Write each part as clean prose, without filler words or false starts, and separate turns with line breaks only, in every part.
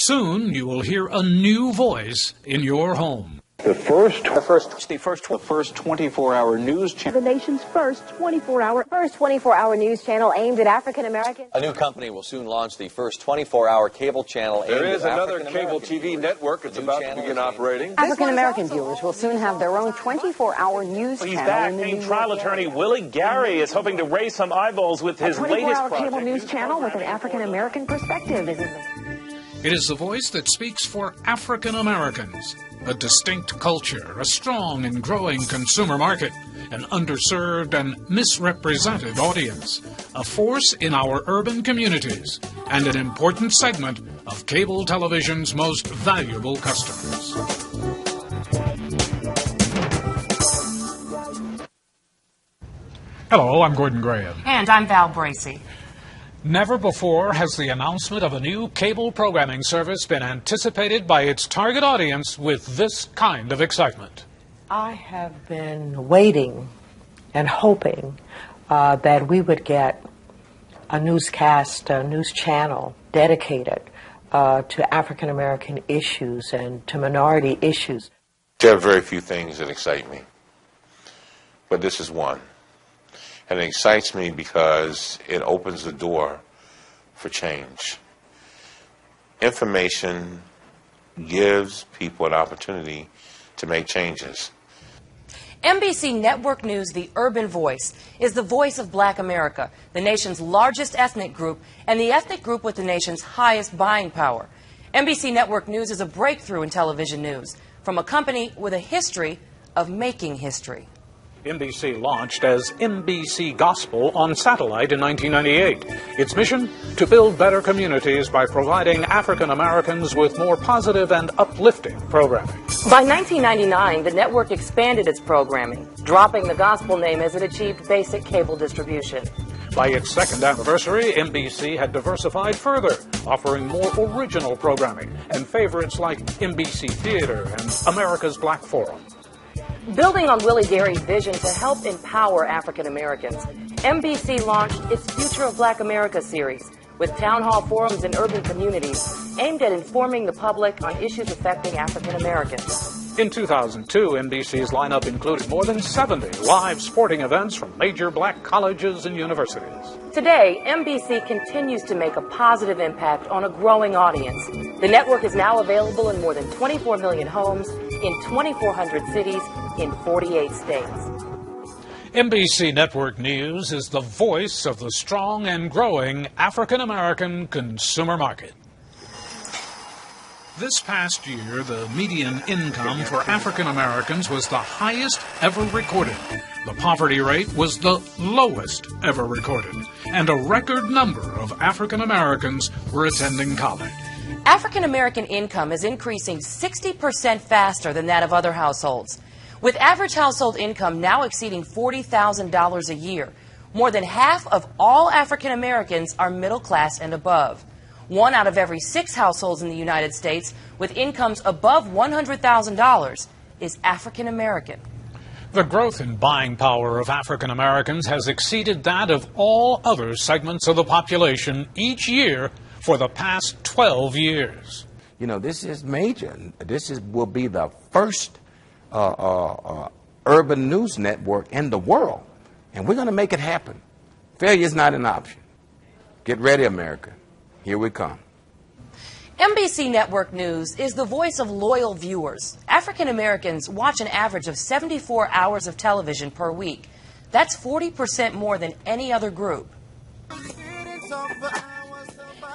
Soon you will hear a new voice in your home.
The first 24-hour news channel.
The nation's first 24-hour
news channel aimed at African Americans.
A new company will soon launch the first 24-hour cable channel aimed at
There is another
African
cable
American
TV
viewers.
network. It's about to begin operating.
African American viewers will soon have their own 24-hour news channel.
He's back. Named trial attorney Willie Gary is hoping to raise some eyeballs with his latest
24-hour
project.
cable news channel with an African American perspective is in the...
It is the voice that speaks for African Americans, a distinct culture, a strong and growing consumer market, an underserved and misrepresented audience, a force in our urban communities, and an important segment of cable television's most valuable customers. Hello, I'm Gordon Graham.
And I'm Val Bracey.
Never before has the announcement of a new cable programming service been anticipated by its target audience with this kind of excitement.
I have been waiting and hoping that we would get a newscast, a news channel dedicated to African American issues and to minority issues.
There are very few things that excite me, but this is one. And it excites me because it opens the door for change. Information gives people an opportunity to make changes.
MBC Network News, the urban voice, is the voice of Black America, the nation's largest ethnic group and the ethnic group with the nation's highest buying power. MBC Network News is a breakthrough in television news from a company with a history of making history.
MBC launched as MBC Gospel on satellite in 1998. Its mission? To build better communities by providing African Americans with more positive and uplifting programming.
By 1999, the network expanded its programming, dropping the gospel name as it achieved basic cable distribution.
By its second anniversary, MBC had diversified further, offering more original programming and favorites like MBC Theater and America's Black Forum.
Building on Willie Gary's vision to help empower African Americans, MBC launched its Future of Black America series with town hall forums in urban communities aimed at informing the public on issues affecting African Americans.
In 2002, NBC's lineup included more than 70 live sporting events from major black colleges and universities.
Today, NBC continues to make a positive impact on a growing audience. The network is now available in more than 24 million homes in 2,400 cities in 48 states.
NBC Network News is the voice of the strong and growing African American consumer market. This past year, the median income for African Americans was the highest ever recorded. The poverty rate was the lowest ever recorded. And a record number of African Americans were attending college.
African American income is increasing 60% faster than that of other households. With average household income now exceeding $40,000 a year, more than half of all African Americans are middle class and above. 1 out of every 6 households in the United States with incomes above $100,000 is African American.
The growth in buying power of African Americans has exceeded that of all other segments of the population each year for the past 12 years.
You know, this is major. Will be the first urban news network in the world, and we're going to make it happen. Failure is not an option. Get ready, America. Here we come.
MBC Network News is the voice of loyal viewers. African Americans watch an average of 74 hours of television per week. That's 40% more than any other group.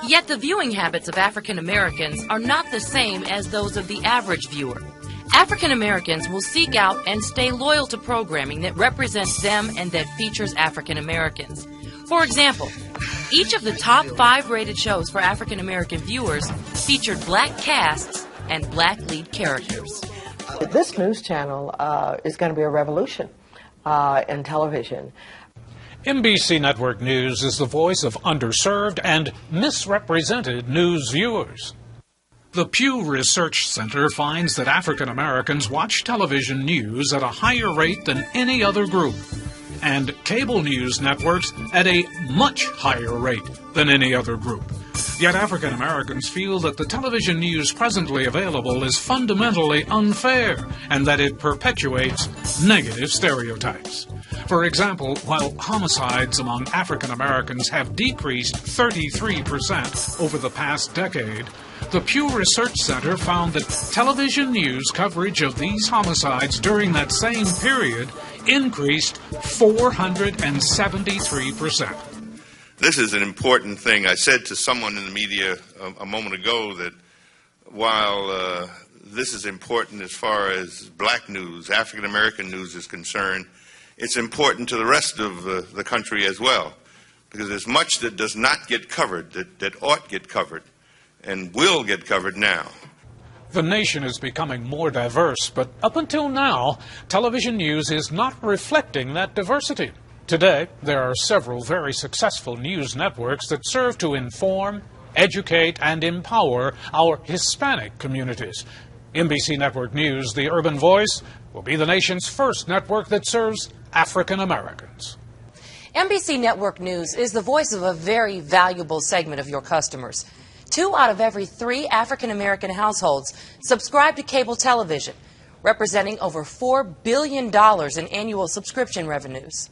Yet the viewing habits of African Americans are not the same as those of the average viewer. African Americans will seek out and stay loyal to programming that represents them and that features African Americans. For example, each of the top 5 rated shows for African American viewers featured black casts and black lead characters.
This news channel is going to be a revolution in television.
NBC Network News is the voice of underserved and misrepresented news viewers. The Pew Research Center finds that African Americans watch television news at a higher rate than any other group, and cable news networks at a much higher rate than any other group, Yet African Americans feel that the television news presently available is fundamentally unfair and that it perpetuates negative stereotypes. For example, while homicides among African Americans have decreased 33% over the past decade, the Pew Research Center found that television news coverage of these homicides during that same period increased 473%.
This is an important thing. I said to someone in the media a moment ago that while this is important as far as black news, African American news is concerned, it's important to the rest of the country as well, because there's much that does not get covered that ought get covered and will get covered now.
The nation is becoming more diverse, but up until now, television news is not reflecting that diversity. Today, there are several very successful news networks that serve to inform, educate, and empower our Hispanic communities. MBC Network News, the Urban Voice, will be the nation's first network that serves African Americans.
MBC Network News is the voice of a very valuable segment of your customers. 2 out of every 3 African American households subscribe to cable television, representing over $4 billion in annual subscription revenues.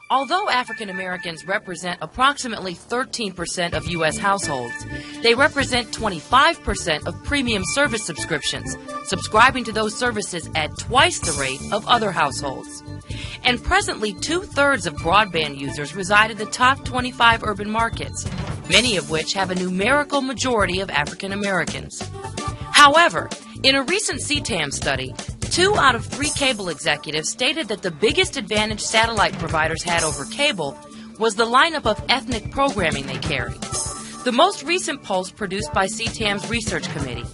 Although African Americans represent approximately 13% of U.S. households, they represent 25% of premium service subscriptions, subscribing to those services at twice the rate of other households. And presently, 2/3 of broadband users reside in the top 25 urban markets, many of which have a numerical majority of African Americans. However, in a recent CTAM study, 2 out of 3 cable executives stated that the biggest advantage satellite providers had over cable was the lineup of ethnic programming they carry. The most recent polls produced by CTAM's research committee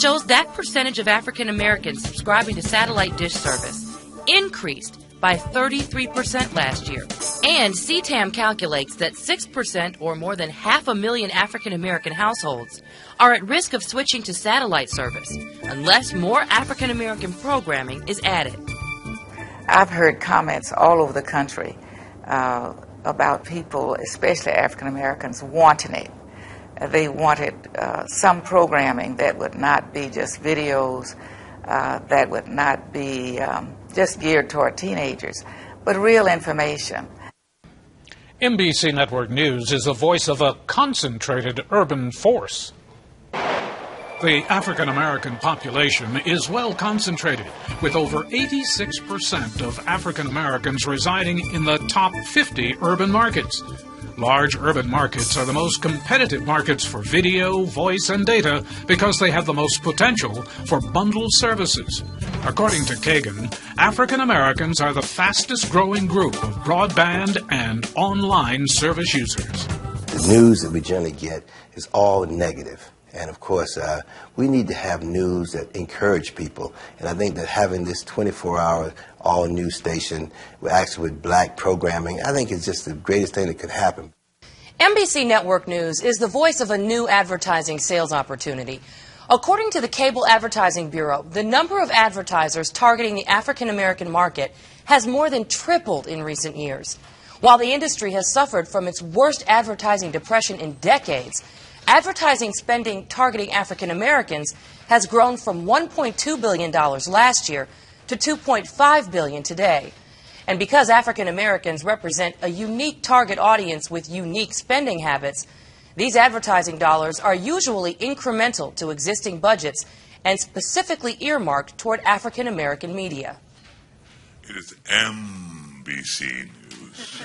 shows that percentage of African Americans subscribing to satellite dish service increased by 33% last year. And CTAM calculates that 6% or more than 500,000 African American households are at risk of switching to satellite service unless more African American programming is added.
I've heard comments all over the country about people, especially African Americans, wanting it. They wanted some programming that would not be just videos, that would not be just geared toward teenagers, but real information.
MBC Network News is the voice of a concentrated urban force. The African American population is well concentrated, with over 86% of African Americans residing in the top 50 urban markets. Large urban markets are the most competitive markets for video, voice, and data because they have the most potential for bundled services. According to Kagan, African Americans are the fastest growing group of broadband and online service users.
The news that we generally get is all negative. And of course, we need to have news that encourage people. And I think that having this 24-hour all-news station, actually with black programming, I think is just the greatest thing that could happen.
MBC Network News is the voice of a new advertising sales opportunity. According to the Cable Advertising Bureau, the number of advertisers targeting the African American market has more than tripled in recent years. While the industry has suffered from its worst advertising depression in decades, advertising spending targeting African Americans has grown from $1.2 billion last year to $2.5 billion today. And because African Americans represent a unique target audience with unique spending habits, these advertising dollars are usually incremental to existing budgets and specifically earmarked toward African American media.
It is MBC News.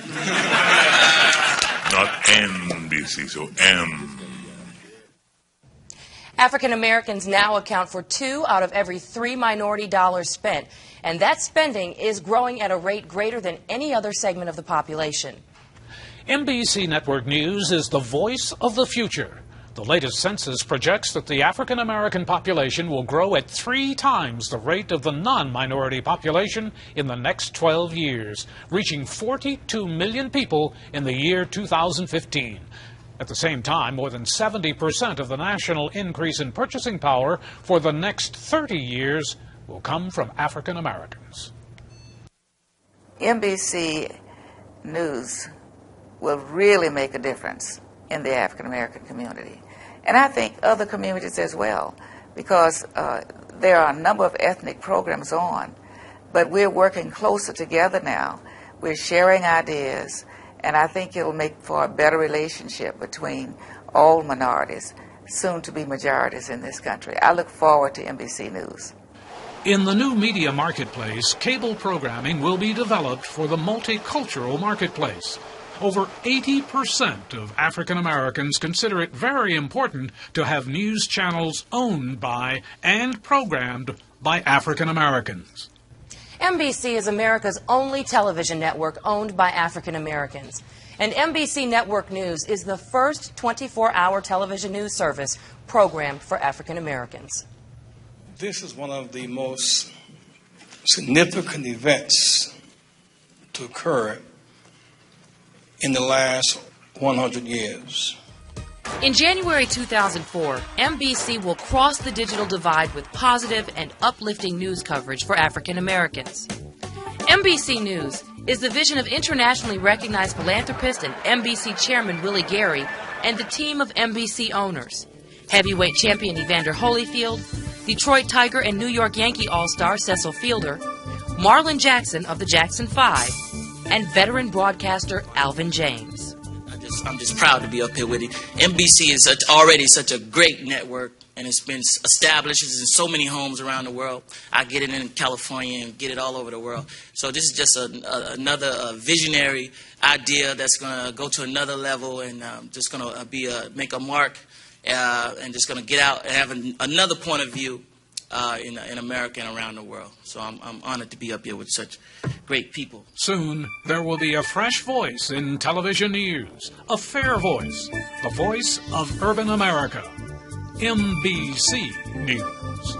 Not NBC, so M.
African Americans now account for 2 out of every 3 minority dollars spent, and that spending is growing at a rate greater than any other segment of the population.
MBC Network News is the voice of the future. The latest census projects that the African American population will grow at 3 times the rate of the non-minority population in the next 12 years, reaching 42 million people in the year 2015. At the same time, more than 70% of the national increase in purchasing power for the next 30 years will come from African Americans.
MBC News will really make a difference in the African American community. And I think other communities as well, because there are a number of ethnic programs on, but we're working closer together now. We're sharing ideas, and I think it'll make for a better relationship between all minorities, soon to be majorities in this country. I look forward to MBC News.
In the new media marketplace, cable programming will be developed for the multicultural marketplace. Over 80% of African Americans consider it very important to have news channels owned by and programmed by African Americans.
MBC is America's only television network owned by African Americans. And NBC Network News is the first 24-hour television news service programmed for African Americans.
This is one of the most significant events to occur in the last 100 years.
In January 2004, NBC will cross the digital divide with positive and uplifting news coverage for African Americans. NBC News is the vision of internationally recognized philanthropist and NBC chairman Willie Gary and the team of NBC owners. Heavyweight champion Evander Holyfield, Detroit Tiger and New York Yankee All-Star Cecil Fielder, Marlon Jackson of the Jackson 5, and veteran broadcaster Alvin James.
I'm just proud to be up here with you. NBC is already such a great network, and it's been established. It's in so many homes around the world. I get it in California and get it all over the world. So this is just another visionary idea that's going to go to another level and just going to make a mark and just going to get out and have another point of view in America and around the world. So I'm honored to be up here with such great people.
Soon, there will be a fresh voice in television news, a fair voice, the voice of urban America. MBC News.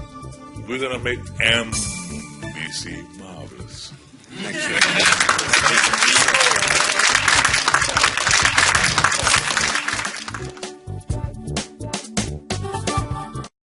We're going to make MBC marvelous. Thank you.